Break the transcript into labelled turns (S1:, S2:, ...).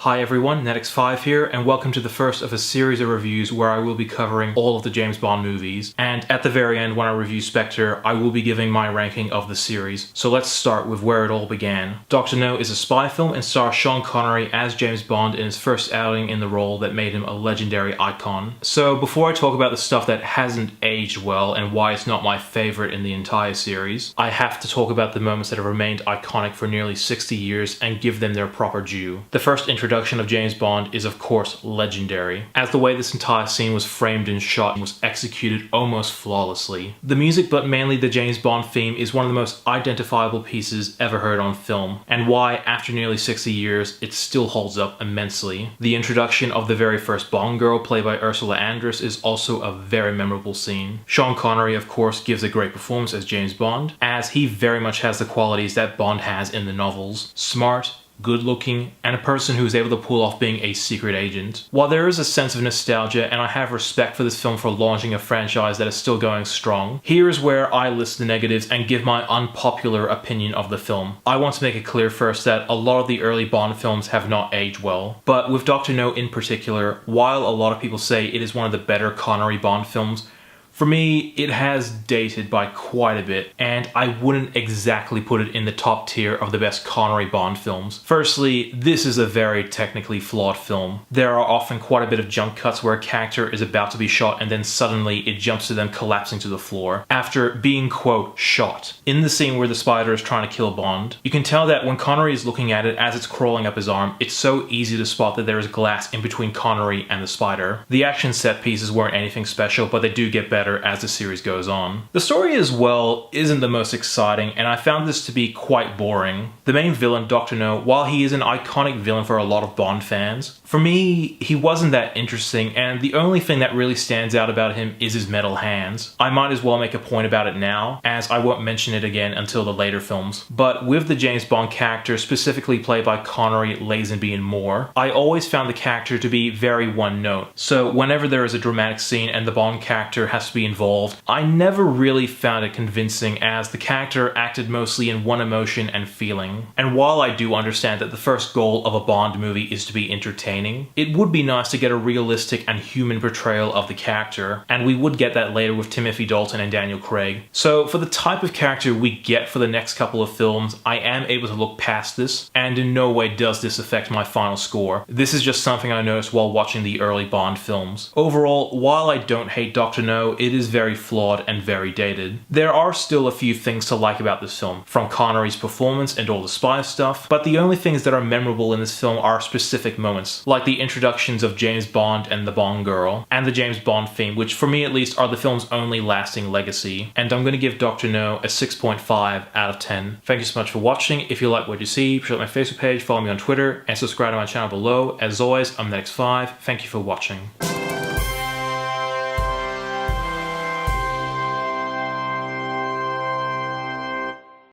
S1: Hi everyone, NETX5 here, and welcome to the first of a series of reviews where I will be covering all of the James Bond movies. And at the very end, when I review Spectre, I will be giving my ranking of the series. So let's start with where it all began. Dr. No is a spy film and stars Sean Connery as James Bond in his first outing in the role that made him a legendary icon. So before I talk about the stuff that hasn't aged well and why it's not my favorite in the entire series, I have to talk about the moments that have remained iconic for nearly 60 years and give them their proper due. The first introduction of James Bond is of course legendary, as the way this entire scene was framed and shot was executed almost flawlessly. The music, but mainly the James Bond theme, is one of the most identifiable pieces ever heard on film, and why, after nearly 60 years, it still holds up immensely. The introduction of the very first Bond girl, played by Ursula Andress, is also a very memorable scene. Sean Connery, of course, gives a great performance as James Bond, as he very much has the qualities that Bond has in the novels. Smart, good-looking, and a person who is able to pull off being a secret agent. While there is a sense of nostalgia, and I have respect for this film for launching a franchise that is still going strong, here is where I list the negatives and give my unpopular opinion of the film. I want to make it clear first that a lot of the early Bond films have not aged well, but with Dr. No in particular, while a lot of people say it is one of the better Connery Bond films, for me, it has dated by quite a bit, and I wouldn't exactly put it in the top tier of the best Connery Bond films. Firstly, this is a very technically flawed film. There are often quite a bit of jump cuts where a character is about to be shot and then suddenly it jumps to them collapsing to the floor, after being, quote, shot. In the scene where the spider is trying to kill Bond, you can tell that when Connery is looking at it as it's crawling up his arm, it's so easy to spot that there is glass in between Connery and the spider. The action set pieces weren't anything special, but they do get better as the series goes on. The story as well isn't the most exciting, and I found this to be quite boring. The main villain, Dr. No, while he is an iconic villain for a lot of Bond fans, for me, he wasn't that interesting, and the only thing that really stands out about him is his metal hands. I might as well make a point about it now, as I won't mention it again until the later films. But with the James Bond character, specifically played by Connery, Lazenby, and Moore, I always found the character to be very one-note. So whenever there is a dramatic scene and the Bond character has to be involved, I never really found it convincing, as the character acted mostly in one emotion and feeling. And while I do understand that the first goal of a Bond movie is to be entertaining, it would be nice to get a realistic and human portrayal of the character, and we would get that later with Timothy Dalton and Daniel Craig. So for the type of character we get for the next couple of films, I am able to look past this, and in no way does this affect my final score. This is just something I noticed while watching the early Bond films. Overall, while I don't hate Dr. No, it is very flawed and very dated. There are still a few things to like about this film, from Connery's performance and all the spy stuff, but the only things that are memorable in this film are specific moments, like the introductions of James Bond and the Bond girl, and the James Bond theme, which for me at least are the film's only lasting legacy. And I'm going to give Dr. No a 6.5 out of 10. Thank you so much for watching. If you like what you see, check out my Facebook page, follow me on Twitter, and subscribe to my channel below. As always, I'm NETX5. Thank you for watching.